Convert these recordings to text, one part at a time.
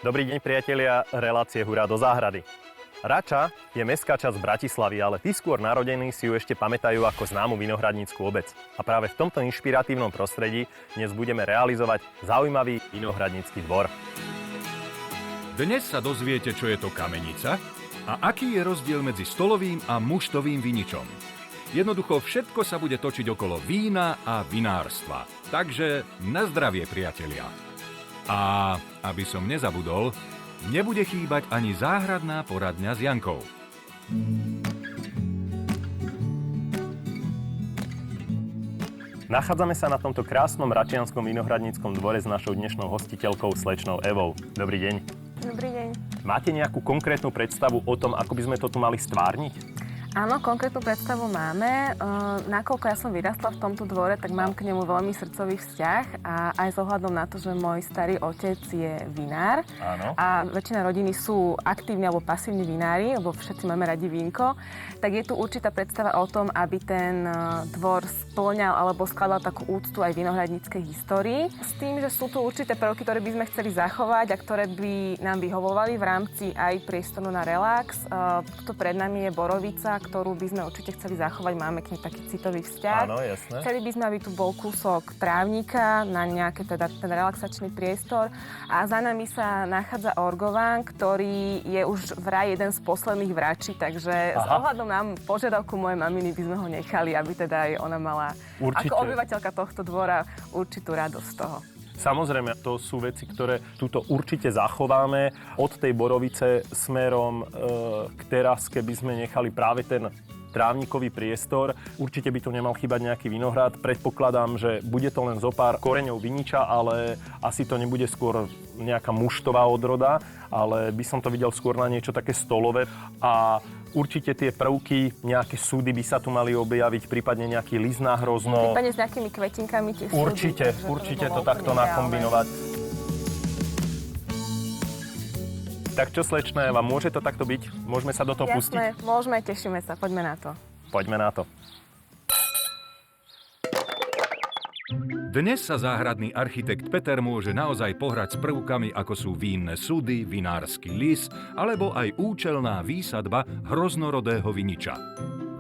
Dobrý deň, priatelia, relácie Hurá do záhrady. Rača je mestská časť Bratislavy, ale tí skôr narodení si ju ešte pamätajú ako známu vinohradnícku obec. A práve v tomto inšpiratívnom prostredí dnes budeme realizovať zaujímavý vinohradnícky dvor. Dnes sa dozviete, čo je to kamenica a aký je rozdiel medzi stolovým a muštovým viničom. Jednoducho všetko sa bude točiť okolo vína a vinárstva. Takže na zdravie, priatelia. A aby som nezabudol, nebude chýbať ani záhradná poradňa s Jankou. Nachádzame sa na tomto krásnom račianskom vinohradníckom dvore s našou dnešnou hostiteľkou slečnou Evou. Dobrý deň. Dobrý deň. Máte nejakú konkrétnu predstavu o tom, ako by sme to tu mali stvárniť? Áno, konkrétnu predstavu máme. Nakoľko ja som vyrastla v tomto dvore, tak mám k nemu veľmi srdcový vzťah a aj s ohľadom na to, že môj starý otec je vinár. Áno. A väčšina rodiny sú aktívni alebo pasívni vinári, lebo všetci máme radi vínko, tak je tu určitá predstava o tom, aby ten dvor spĺňal alebo skladal takú úctu aj vinohradníckej histórii. S tým, že sú tu určité prvky, ktoré by sme chceli zachovať a ktoré by nám vyhovovali v rámci aj priestoru na relax. To pred nami je borovica, ktorú by sme určite chceli zachovať. Máme k nej taký citový vzťah. Áno, jasné. Chceli by sme, aby tu bol kúsok trávnika na nejaký teda ten relaxačný priestor a za nami sa nachádza orgován, ktorý je už vraj jeden z posledných vračí, takže s ohľadom na požiadavku mojej maminy by sme ho nechali, aby teda aj ona mala Určite. ako obyvateľka tohto dvora určitú radosť z toho. Samozrejme, to sú veci, ktoré tuto určite zachováme. Od tej borovice smerom k teraske by sme nechali práve ten trávnikový priestor. Určite by tu nemal chýbať nejaký vinohrad. Predpokladám, že bude to len zo pár koreňov viniča, ale asi to nebude skôr nejaká muštová odroda, ale by som to videl skôr na niečo také stolové. A určite tie prvky, nejaké súdy by sa tu mali objaviť, prípadne nejaký list na hrozno. Prípadne s nejakými kvetinkami tie súdy. Určite to takto nakombinovať. Tak čo, slečná Eva, môže to takto byť? Môžeme sa do toho pustiť? Jasné, môžeme, tešíme sa, poďme na to. Poďme na to. Dnes sa záhradný architekt Peter môže naozaj pohrať s prvkami, ako sú vínne súdy, vinársky lis, alebo aj účelná výsadba hroznorodého viniča.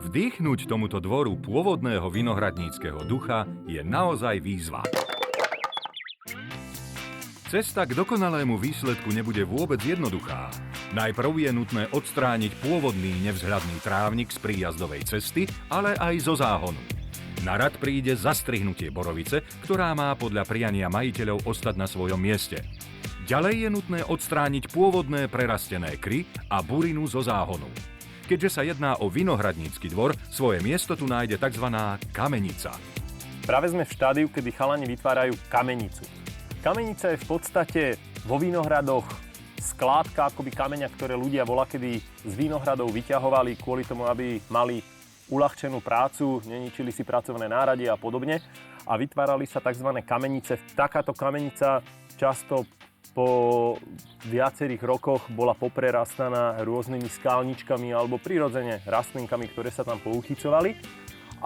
Vdýchnuť tomuto dvoru pôvodného vinohradníckeho ducha je naozaj výzva. Cesta k dokonalému výsledku nebude vôbec jednoduchá. Najprv je nutné odstrániť pôvodný nevzhľadný trávnik z príjazdovej cesty, ale aj zo záhonu. Na rad príde zastrihnutie borovice, ktorá má podľa priania majiteľov ostať na svojom mieste. Ďalej je nutné odstrániť pôvodné prerastené kry a burinu zo záhonu. Keďže sa jedná o vinohradnícky dvor, svoje miesto tu nájde tzv. Kamenica. Práve sme v štádiu, kedy chalani vytvárajú kamenicu. Kamenica je v podstate vo vinohradoch skládka akoby kameňa, ktoré ľudia volakedy z vinohradov vyťahovali kvôli tomu, aby mali uľahčenú prácu, neničili si pracovné náradie a podobne. A vytvárali sa tzv. Kamenice. Takáto kamenica často po viacerých rokoch bola poprerastaná rôznymi skálničkami alebo prirodzene rastlinkami, ktoré sa tam pouchycovali.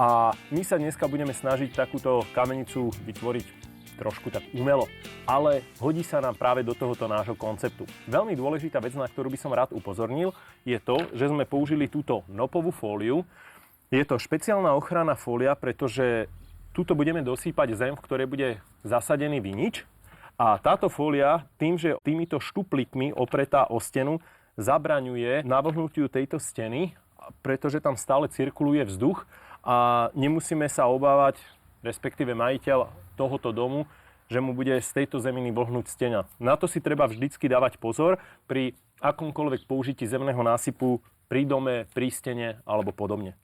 A my sa dneska budeme snažiť takúto kamenicu vytvoriť trošku tak umelo, ale hodí sa nám práve do tohoto nášho konceptu. Veľmi dôležitá vec, na ktorú by som rád upozornil, je to, že sme použili túto nopovú fóliu. Je to špeciálna ochranná fólia, pretože tuto budeme dosýpať zem, v ktorej bude zasadený vinič. A táto fólia tým, že týmito štuplikmi opretá o stenu, zabraňuje navlhnutiu tejto steny, pretože tam stále cirkuluje vzduch a nemusíme sa obávať, respektíve majiteľ tohoto domu, že mu bude z tejto zeminy vlhnúť steňa. Na to si treba vždycky dávať pozor pri akomkoľvek použití zemného násypu pri dome, pri stene alebo podobne.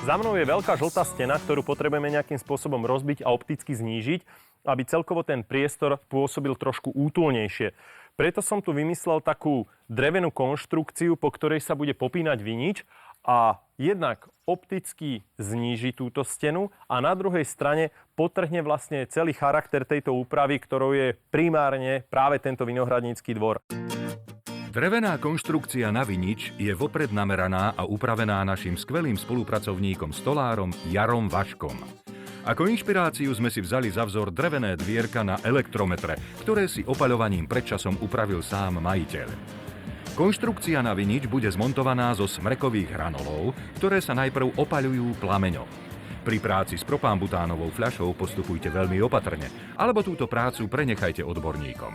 Za mnou je veľká žltá stena, ktorú potrebujeme nejakým spôsobom rozbiť a opticky znížiť, aby celkovo ten priestor pôsobil trošku útulnejšie. Preto som tu vymyslel takú drevenú konštrukciu, po ktorej sa bude popínať vinič a jednak opticky zníži túto stenu a na druhej strane podtrhne vlastne celý charakter tejto úpravy, ktorou je primárne práve tento vinohradnícky dvor. Drevená konštrukcia na vinič je vopred nameraná a upravená našim skvelým spolupracovníkom stolárom Jarom Vaškom. Ako inšpiráciu sme si vzali za vzor drevené dvierka na elektrometre, ktoré si opaľovaním predčasom upravil sám majiteľ. Konštrukcia na vinič bude zmontovaná zo smrekových hranolov, ktoré sa najprv opaľujú plameňom. Pri práci s propambutánovou fľašou postupujte veľmi opatrne, alebo túto prácu prenechajte odborníkom.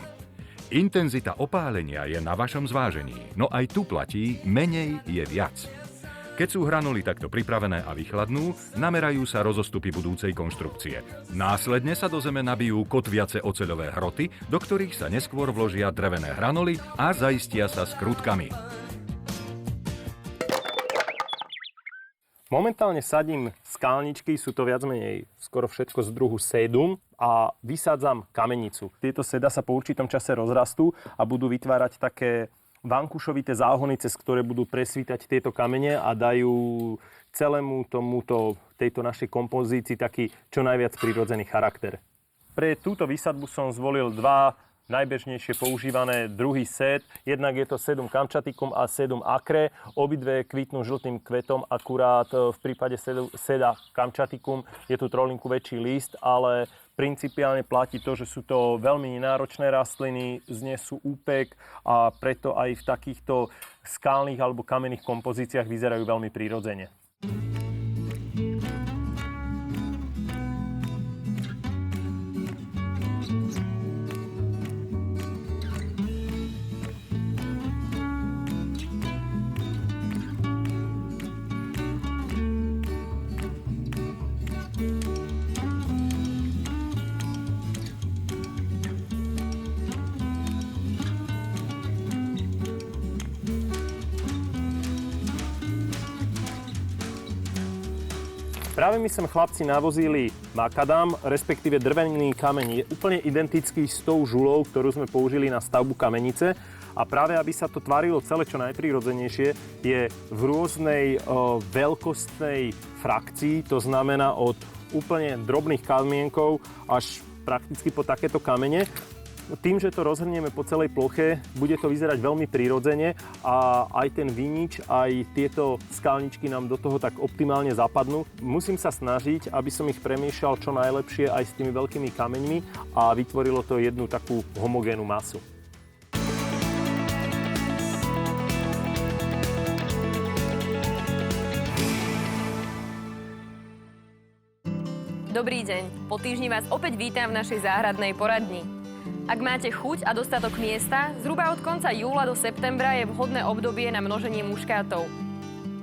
Intenzita opálenia je na vašom zvážení, no aj tu platí, menej je viac. Keď sú hranuly takto pripravené a vychladnú, namerajú sa rozostupy budúcej konštrukcie. Následne sa do zeme nabijú kotviace oceľové hroty, do ktorých sa neskôr vložia drevené hranuly a zaistia sa skrutkami. Momentálne sadím skalničky, sú to viac menej skoro všetko z druhu sedum a vysádzam kamenicu. Tieto seda sa po určitom čase rozrastú a budú vytvárať také vankušovité záhony, cez ktoré budú presvítať tieto kamene a dajú celému tejto našej kompozícii taký čo najviac prirodzený charakter. Pre túto výsadbu som zvolil dva najbežnejšie používané druhý set. Jednak je to sedum kamčatikum a sedum akre. Obidve kvitnú žltým kvetom, akurát v prípade seda kamčatikum je tu trolinku väčší list, ale principiálne platí to, že sú to veľmi náročné rastliny, znesú úpek a preto aj v takýchto skalných alebo kamenných kompozíciách vyzerajú veľmi prirodzene. Práve mi sem chlapci navozili makadam, respektíve drvený kameň. Je úplne identický s tou žulou, ktorú sme použili na stavbu kamenice. A práve aby sa to tvarilo celé čo najprirodzenejšie, je v rôznej veľkostnej frakcii, to znamená od úplne drobných kamienkov až prakticky po takéto kamene. Tým, že to rozhrnieme po celej ploche, bude to vyzerať veľmi prirodzene a aj ten vinič, aj tieto skalničky nám do toho tak optimálne zapadnú. Musím sa snažiť, aby som ich premiešal čo najlepšie aj s tými veľkými kameňmi a vytvorilo to jednu takú homogénnu masu. Dobrý deň, po týždni vás opäť vítam v našej záhradnej poradni. Ak máte chuť a dostatok miesta, zhruba od konca júla do septembra je vhodné obdobie na množenie muškátov.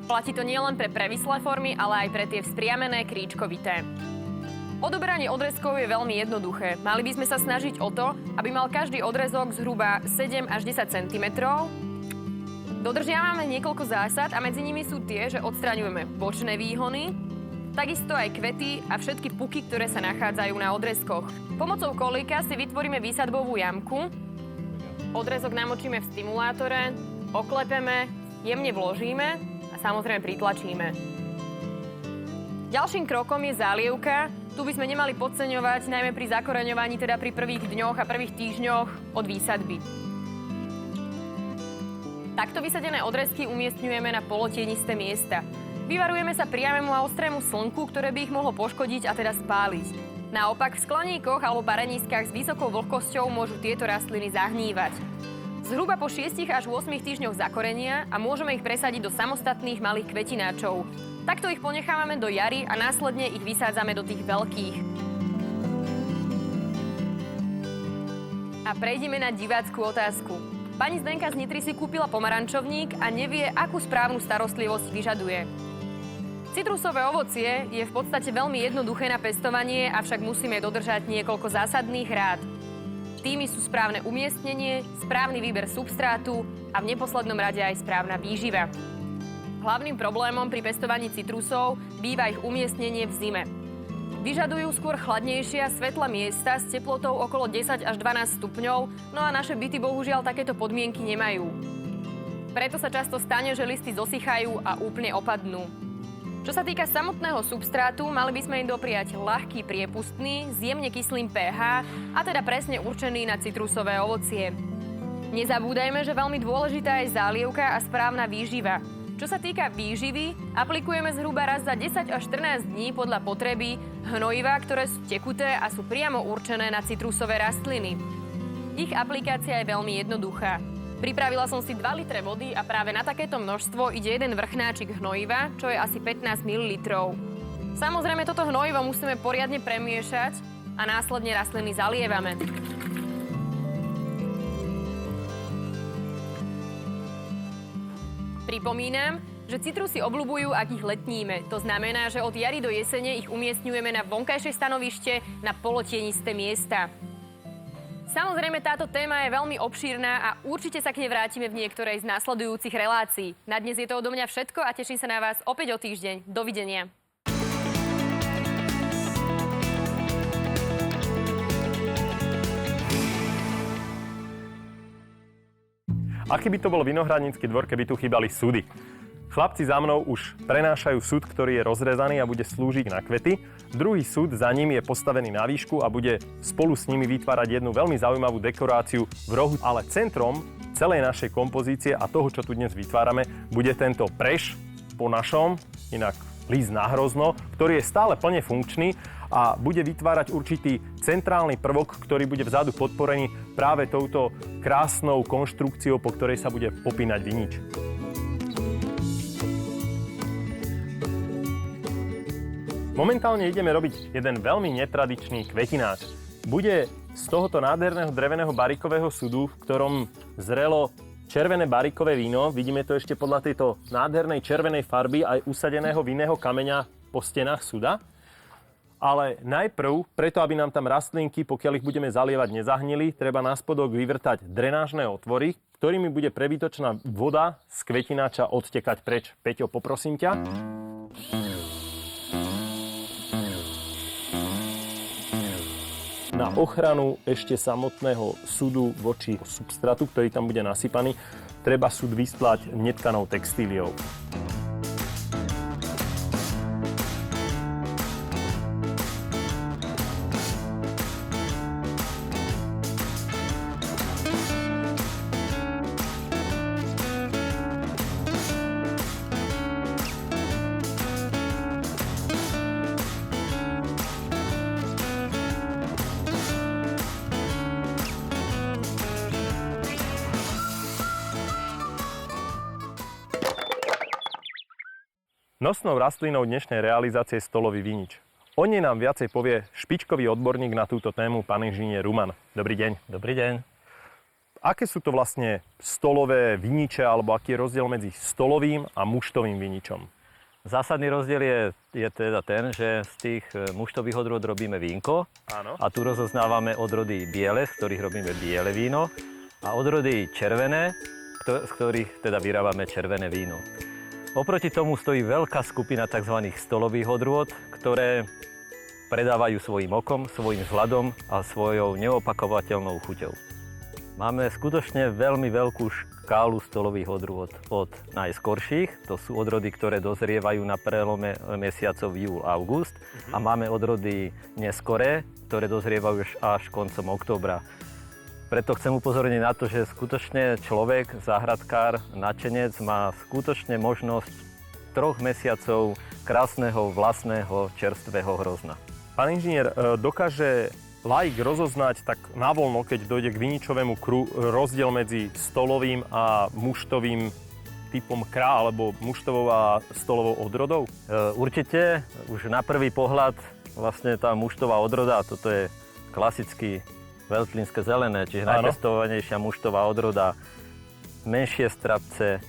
Platí to nielen pre previslé formy, ale aj pre tie vzpriamené kríčkovité. Odoberanie odrezkov je veľmi jednoduché. Mali by sme sa snažiť o to, aby mal každý odrezok zhruba 7 až 10 cm. Dodržiavame niekoľko zásad a medzi nimi sú tie, že odstraňujeme bočné výhony, takisto aj kvety a všetky puky, ktoré sa nachádzajú na odrezkoch. Pomocou kolíka si vytvoríme výsadbovú jamku. Odrezok namočíme v stimulátore, oklepeme, jemne vložíme a samozrejme pritlačíme. Ďalším krokom je zálievka. Tu by sme nemali podceňovať, najmä pri zakoreňovaní, teda pri prvých dňoch a prvých týždňoch od výsadby. Takto vysadené odrezky umiestňujeme na polotienisté miesta. Vyvarujeme sa priamému a ostrému slnku, ktoré by ich mohlo poškodiť a teda spáliť. Naopak v skleníkoch alebo parenískach s vysokou vlhkosťou môžu tieto rastliny zahnívať. Zhruba po 6 až 8 týždňoch zakorenia a môžeme ich presadiť do samostatných malých kvetináčov. Takto ich ponechávame do jary a následne ich vysádzame do tých veľkých. A prejdeme na divácku otázku. Pani Zdenka z Nitry si kúpila pomarančovník a nevie, akú správnu starostlivosť vyžaduje. Citrusové ovocie je v podstate veľmi jednoduché na pestovanie, avšak musíme dodržať niekoľko zásadných rád. Tými sú správne umiestnenie, správny výber substrátu a v neposlednom rade aj správna výživa. Hlavným problémom pri pestovaní citrusov býva ich umiestnenie v zime. Vyžadujú skôr chladnejšie a svetlé miesta s teplotou okolo 10 až 12 stupňov, no a naše byty bohužiaľ takéto podmienky nemajú. Preto sa často stane, že listy zosychajú a úplne opadnú. Čo sa týka samotného substrátu, mali by sme im dopriať ľahký, priepustný, s jemne kyslým pH a teda presne určený na citrusové ovocie. Nezabúdajme, že veľmi dôležitá je zálievka a správna výživa. Čo sa týka výživy, aplikujeme zhruba raz za 10 až 14 dní podľa potreby hnojivá, ktoré sú tekuté a sú priamo určené na citrusové rastliny. Ich aplikácia je veľmi jednoduchá. Pripravila som si 2 litre vody a práve na takéto množstvo ide jeden vrchnáčik hnojiva, čo je asi 15 ml. Samozrejme, toto hnojivo musíme poriadne premiešať a následne rastliny zalievame. Pripomínam, že citrusy obľubujú, ak ich letníme. To znamená, že od jary do jesene ich umiestňujeme na vonkajšie stanovište, na polotienisté miesta. Samozrejme, táto téma je veľmi obšírna a určite sa k nej vrátime v niektorej z následujúcich relácií. Na dnes je to odo mňa všetko a teším sa na vás opäť o týždeň. Dovidenia. Aký by to bol vinohradnícky dvor, keby tu chýbali súdy? Chlapci za mnou už prenášajú súd, ktorý je rozrezaný a bude slúžiť na kvety. Druhý súd za ním je postavený na výšku a bude spolu s nimi vytvárať jednu veľmi zaujímavú dekoráciu v rohu. Ale centrom celej našej kompozície a toho, čo tu dnes vytvárame, bude tento preš po našom, inak list na hrozno, ktorý je stále plne funkčný a bude vytvárať určitý centrálny prvok, ktorý bude vzadu podporený práve touto krásnou konštrukciou, po ktorej sa bude popínať vinič. Momentálne ideme robiť jeden veľmi netradičný kvetináč. Bude z tohoto nádherného dreveného barikového sudu, v ktorom zrelo červené barikové víno. Vidíme to ešte podľa tejto nádhernej červenej farby aj usadeného vinného kameňa po stenách suda. Ale najprv, preto aby nám tam rastlinky, pokiaľ ich budeme zalievať, nezahnili, treba na spodok vyvrtať drenážne otvory, ktorými bude prebytočná voda z kvetináča odtekať preč. Peťo, poprosím ťa. Na ochranu ešte samotného sudu voči substrátu, ktorý tam bude nasypaný, treba sud vystlať netkanou textíliou. Nosnou rastlinou dnešnej realizácie je stolový vinič. O nej nám viacej povie špičkový odborník na túto tému, pán inžinier Ruman. Dobrý deň. Dobrý deň. Aké sú to vlastne stolové viniče, alebo aký je rozdiel medzi stolovým a muštovým viničom? Zásadný rozdiel je teda ten, že z tých muštových odrôd robíme vínko. Áno. A tu rozoznávame odrody biele, z ktorých robíme biele víno, a odrody červené, z ktorých teda vyrábame červené víno. Oproti tomu stojí veľká skupina tzv. Stolových odrôd, ktoré predávajú svojim okom, svojim vzhľadom a svojou neopakovateľnou chuťou. Máme skutočne veľmi veľkú škálu stolových odrôd od najskorších, to sú odrody, ktoré dozrievajú na prelome mesiacov júl-august, a máme odrody neskoré, ktoré dozrievajú až koncom októbra. Preto chcem upozorniť na to, že skutočne človek, záhradkár, nadšenec má skutočne možnosť 3 mesiacov krásneho, vlastného, čerstvého hrozna. Pán inžinier, dokáže laik rozoznať tak navoľno, keď dojde k viničovému kru, rozdiel medzi stolovým a muštovým typom krá, alebo muštovou a stolovou odrodou? Určite, už na prvý pohľad vlastne tá muštová odroda, toto je klasický veltlínske zelené, čiže najpestovanejšia muštová odroda, menšie strapce,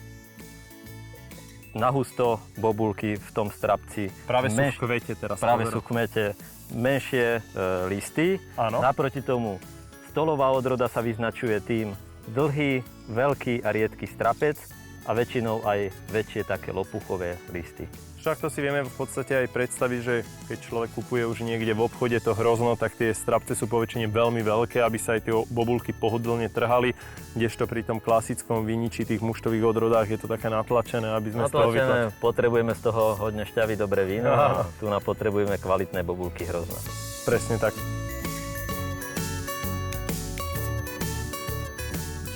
nahusto bobulky v tom strapci. Práve sú v kvete teraz. Práve sú v kmete, menšie listy. Áno. Naproti tomu stolová odroda sa vyznačuje tým dlhý, veľký a riedky strapec a väčšinou aj väčšie také lopuchové listy. Však to si vieme v podstate aj predstaviť, že keď človek kupuje už niekde v obchode to hrozno, tak tie strapce sú poväčšine veľmi veľké, aby sa aj tie bobulky pohodlne trhali, kdežto pri tom klasickom viniči, tých muštových odrodách je to také natlačené, aby sme z toho vytlačili. Potrebujeme z toho hodne šťavy, dobré víno a tu potrebujeme kvalitné bobulky hrozna. Presne tak.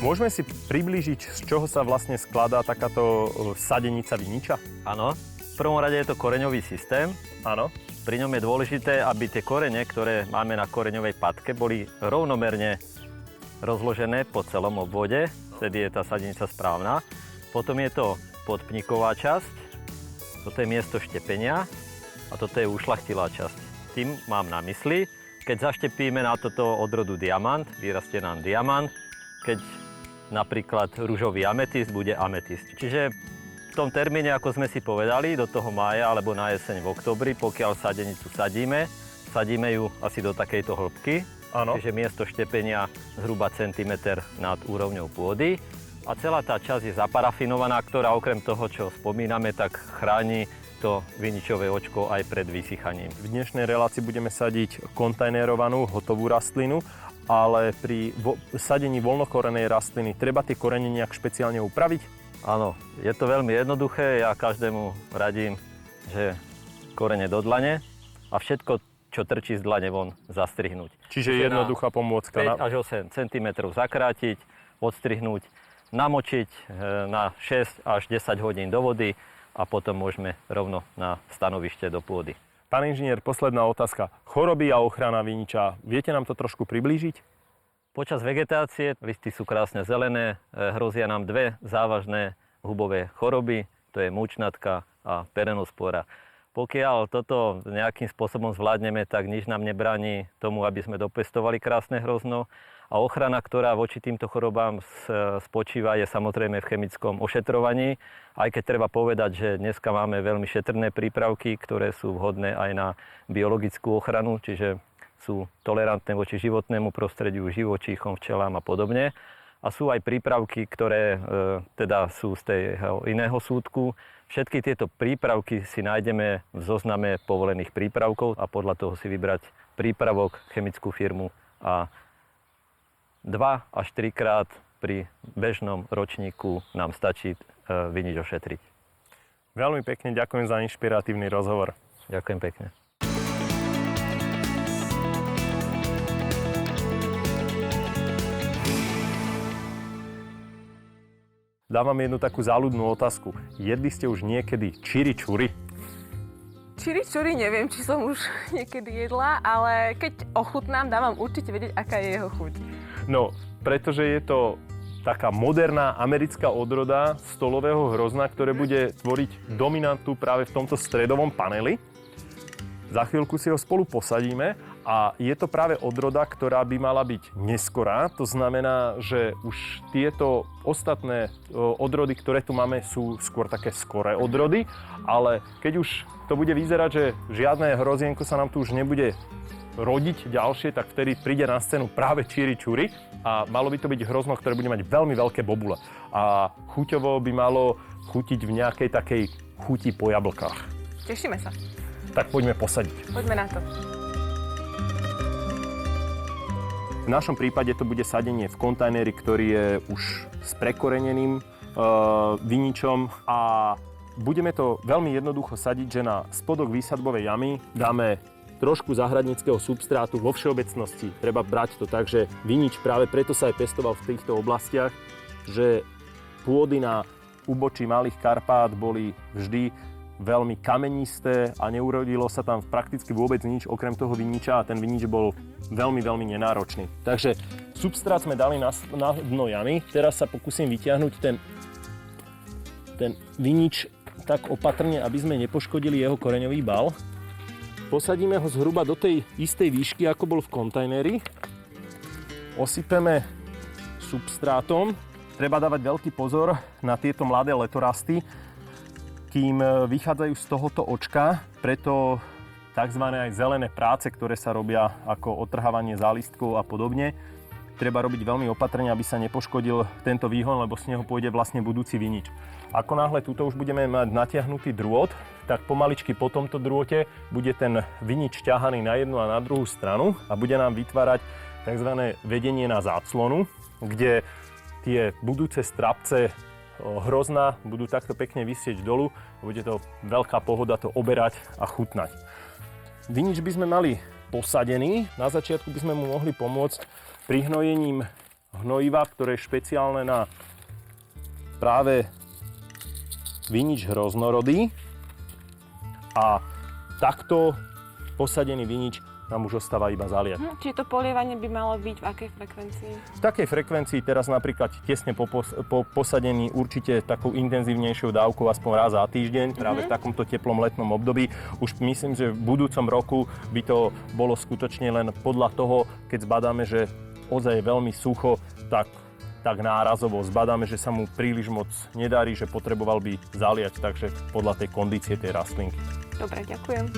Môžeme si priblížiť, z čoho sa vlastne skladá takáto sadenica viniča? Áno. V prvom rade je to koreňový systém. Áno. Pri ňom je dôležité, aby tie korene, ktoré máme na koreňovej patke, boli rovnomerne rozložené po celom obvode. Vtedy je tá sadenica správna. Potom je to podpníková časť. Toto je miesto štepenia a toto je ušľachtilá časť. Tým mám na mysli, keď zaštepíme na toto odrodu diamant, vyrastie nám diamant. Keď napríklad ružový ametist, bude ametist. Čiže v tom termíne, ako sme si povedali, do toho mája alebo na jeseň v októbri, pokiaľ sadenicu sadíme ju asi do takejto hĺbky. Áno. Čiže miesto štepenia zhruba centimeter nad úrovňou pôdy. A celá tá časť je zaparafinovaná, ktorá okrem toho, čo spomíname, tak chráni to viničové očko aj pred vysychaním. V dnešnej relácii budeme sadiť kontajnerovanú hotovú rastlinu, ale pri sadení voľnokorenej rastliny treba tie korene nejak špeciálne upraviť? Áno, je to veľmi jednoduché. Ja každému radím, že korene do dlane a všetko, čo trčí z dlane von, zastrihnúť. Čiže jednoduchá pomôcka. 5 až 8 cm zakrátiť, odstrihnúť, namočiť na 6 až 10 hodín do vody a potom môžeme rovno na stanovište do pôdy. Pán inžinier, posledná otázka. Choroby a ochrana viniča. Viete nám to trošku priblížiť? Počas vegetácie listy sú krásne zelené, hrozia nám dve závažné hubové choroby, to je mučnatka a perenospora. Pokiaľ toto nejakým spôsobom zvládneme, tak nič nám nebráni tomu, aby sme dopestovali krásne hrozno. A ochrana, ktorá voči týmto chorobám spočíva, je samozrejme v chemickom ošetrovaní. Aj keď treba povedať, že dneska máme veľmi šetrné prípravky, ktoré sú vhodné aj na biologickú ochranu, čiže sú tolerantné voči životnému prostrediu, živočíchom, včelám a podobne. A sú aj prípravky, ktoré teda sú z toho iného súdku. Všetky tieto prípravky si nájdeme v zozname povolených prípravkov a podľa toho si vybrať prípravok, chemickú firmu a 2 až 3 krát pri bežnom ročníku nám stačí vinič ošetriť. Veľmi pekne ďakujem za inšpiratívny rozhovor. Ďakujem pekne. Dávam jednu takú záľudnú otázku. Jedli ste už niekedy chimichurri? Chimichurri neviem, či som už niekedy jedla, ale keď ochutnám, dávam určite vedieť, aká je jeho chuť. No, pretože je to taká moderná americká odroda stolového hrozna, ktoré bude tvoriť dominantu práve v tomto stredovom paneli. Za chvíľku si ho spolu posadíme a je to práve odroda, ktorá by mala byť neskorá. To znamená, že už tieto ostatné odrody, ktoré tu máme, sú skôr také skoré odrody, ale keď už to bude vyzerať, že žiadne hrozienko sa nám tu už nebude rodiť ďalšie, tak vtedy príde na scénu práve chimichurri a malo by to byť hrozno, ktoré bude mať veľmi veľké bobule. A chuťovo by malo chutiť v nejakej takej chuti po jablkách. Tešíme sa. Tak poďme posadiť. Poďme na to. V našom prípade to bude sadenie v kontajneri, ktorý je už s prekoreneným viničom a budeme to veľmi jednoducho sadiť, že na spodok výsadbovej jamy dáme trošku záhradníckeho substrátu. Vo všeobecnosti treba brať to tak, že vinič práve preto sa aj pestoval v týchto oblastiach, že pôdy na úbočí Malých Karpát boli vždy veľmi kamenisté a neurodilo sa tam prakticky vôbec nič okrem toho viniča a ten vinič bol veľmi, veľmi nenáročný. Takže substrát sme dali na dno jamy. Teraz sa pokúsim vyťahnuť ten vinič tak opatrne, aby sme nepoškodili jeho koreňový bal. Posadíme ho zhruba do tej istej výšky, ako bol v kontajneri. Osypeme substrátom. Treba dávať veľký pozor na tieto mladé letorasty, kým vychádzajú z tohoto očka, preto tzv. Aj zelené práce, ktoré sa robia ako otrhávanie zálistkov a podobne, treba robiť veľmi opatrne, aby sa nepoškodil tento výhon, lebo z neho pôjde vlastne budúci vinič. Ako náhle tuto už budeme mať natiahnutý drôt, tak pomaličky po tomto drôte bude ten vinič ťahaný na jednu a na druhú stranu a bude nám vytvárať tzv. Vedenie na záclonu, kde tie budúce strapce hrozna budú takto pekne visieť dolu. Bude to veľká pohoda to oberať a chutnať. Vinič by sme mali posadený. Na začiatku by sme mu mohli pomôcť prihnojením hnojiva, ktoré je špeciálne na práve vinič hroznorodý. A takto posadený vinič nám už ostáva iba zaliať. Čiže to polievanie by malo byť v akej frekvencii? V takej frekvencii teraz napríklad tesne po posadení určite takou intenzívnejšou dávkou aspoň raz za týždeň, práve v takomto teplom letnom období. Už myslím, že v budúcom roku by to bolo skutočne len podľa toho, keď zbadáme, že ozaj je veľmi sucho, tak nárazovo zbadáme, že sa mu príliš moc nedarí, že potreboval by zaliať, takže podľa tej kondície tej rastlinky. Dobre, ďakujem.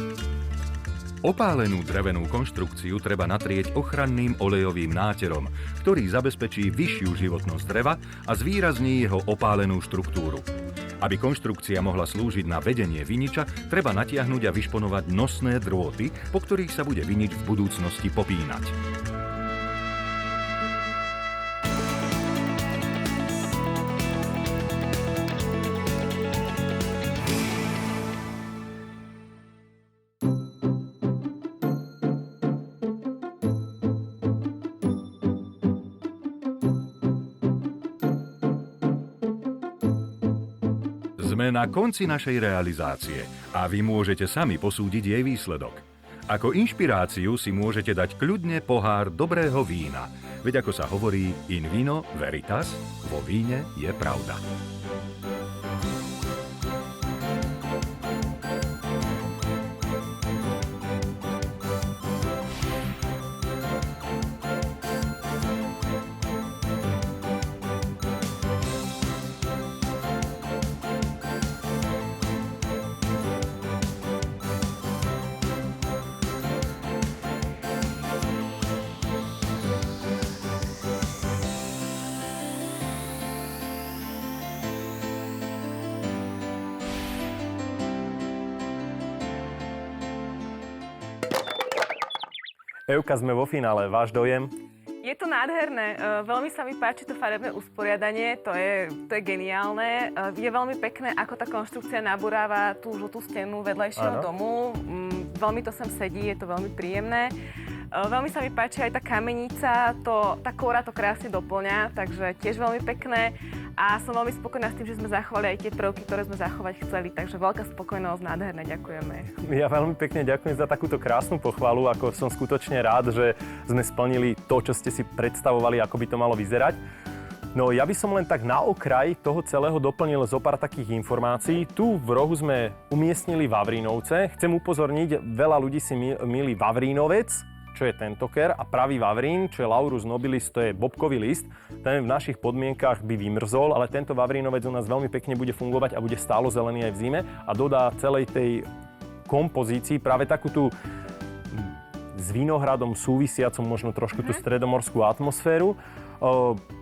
Opálenú drevenú konštrukciu treba natrieť ochranným olejovým náterom, ktorý zabezpečí vyššiu životnosť dreva a zvýrazní jeho opálenú štruktúru. Aby konštrukcia mohla slúžiť na vedenie viniča, treba natiahnuť a vyšponovať nosné drôty, po ktorých sa bude vinič v budúcnosti popínať. Sme na konci našej realizácie a vy môžete sami posúdiť jej výsledok. Ako inšpiráciu si môžete dať kľudne pohár dobrého vína, veď ako sa hovorí in vino veritas, vo víne je pravda. Evka, sme vo finále. Váš dojem? Je to nádherné. Veľmi sa mi páči to farebné usporiadanie, to je geniálne. Je veľmi pekné, ako tá konštrukcia nabúráva tú žltú stenu vedľajšieho domu. Veľmi to sem sedí, je to veľmi príjemné. Veľmi sa mi páči aj tá kamenica, tá kôra to krásne doplňa, takže tiež veľmi pekné. A som veľmi spokojná s tým, že sme zachovali aj tie prvky, ktoré sme zachovať chceli. Takže veľká spokojnosť, nádherné, ďakujeme. Ja veľmi pekne ďakujem za takúto krásnu pochvalu, ako som skutočne rád, že sme splnili to, čo ste si predstavovali, ako by to malo vyzerať. No ja by som len tak na okraj toho celého doplnil zo pár takých informácií. Tu v rohu sme umiestnili Vavrínovce. Chcem upozorniť, veľa ľudí si mýli Vavrínovec, čo je tentoker, a pravý Vavrín, čo je Laurus nobilis, to je bobkový list. Ten v našich podmienkach by vymrzol, ale tento Vavrínovec u nás veľmi pekne bude fungovať a bude stálo zelený aj v zime a dodá celej tej kompozícii práve takú tú s vínohradom súvisiacom možno trošku tú stredomorskú atmosféru.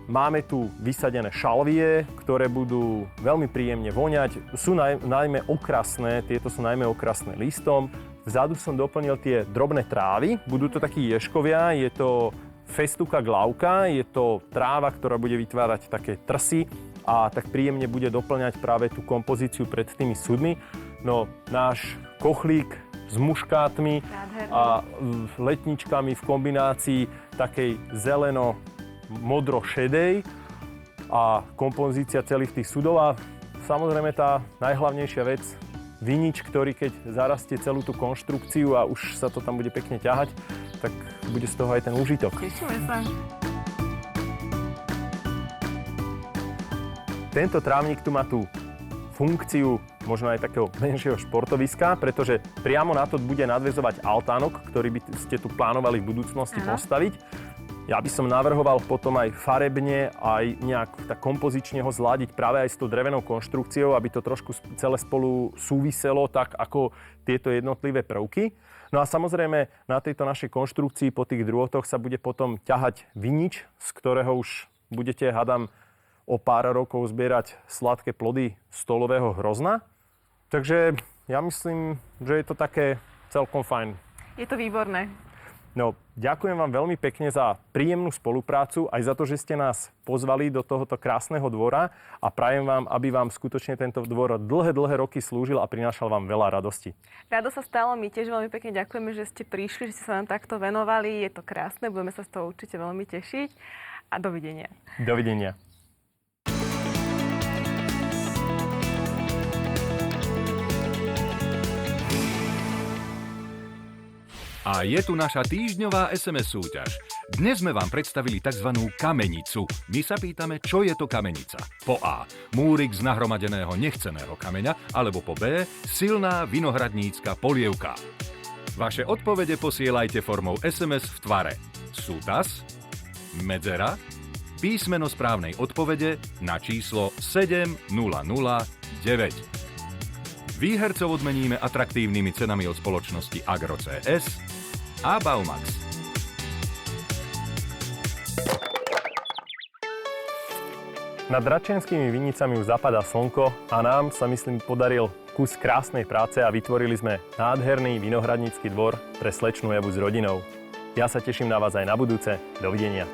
Máme tu vysadené šalvie, ktoré budú veľmi príjemne voňať. Sú najmä okrasné, tieto sú najmä okrasné listom. Vzadu som doplnil tie drobné trávy, budú to takí ješkovia, je to Festuca glauca, je to tráva, ktorá bude vytvárať také trsy a tak príjemne bude doplňať práve tú kompozíciu pred tými sudmi. No náš kochlík s muškátmi a letničkami v kombinácii takej zeleno-modro-šedej a kompozícia celých tých sudov a samozrejme tá najhlavnejšia vec, vinič, ktorý keď zarastie celú tú konštrukciu a už sa to tam bude pekne ťahať, tak bude z toho aj ten úžitok. Tešíme sa. Tento trávnik tu má tú funkciu možno aj takého menšieho športoviska, pretože priamo na to bude nadväzovať altánok, ktorý by ste tu plánovali v budúcnosti postaviť. Ja by som navrhoval potom aj farebne, aj nejak tak kompozične ho zladiť práve aj s tou drevenou konštrukciou, aby to trošku celé spolu súviselo tak ako tieto jednotlivé prvky. No a samozrejme na tejto našej konštrukcii po tých drôtoch sa bude potom ťahať vinič, z ktorého už budete, hadám, o pár rokov zbierať sladké plody stolového hrozna. Takže ja myslím, že je to také celkom fajn. Je to výborné. No, ďakujem vám veľmi pekne za príjemnú spoluprácu, aj za to, že ste nás pozvali do tohoto krásneho dvora a prajem vám, aby vám skutočne tento dvor dlhé roky slúžil a prinášal vám veľa radosti. Rado sa stalo, my tiež veľmi pekne ďakujeme, že ste prišli, že ste sa nám takto venovali. Je to krásne, budeme sa z toho určite veľmi tešiť a dovidenia. Dovidenia. A je tu naša týždňová SMS súťaž. Dnes sme vám predstavili tzv. Kamenicu. My sa pýtame, čo je to kamenica. Po A. Múrik z nahromadeného nechceného kameňa, alebo po B. Silná vinohradnícka polievka. Vaše odpovede posielajte formou SMS v tvare sútas, medzera, písmeno správnej odpovede na číslo 7009. Výhercov odmeníme atraktívnymi cenami od spoločnosti AgroCS a Baumax. Nad Račianskými vinicami už zapadá slnko a nám sa, myslím, podaril kus krásnej práce a vytvorili sme nádherný vinohradnícky dvor pre slečnú Evu s rodinou. Ja sa teším na vás aj na budúce. Dovidenia.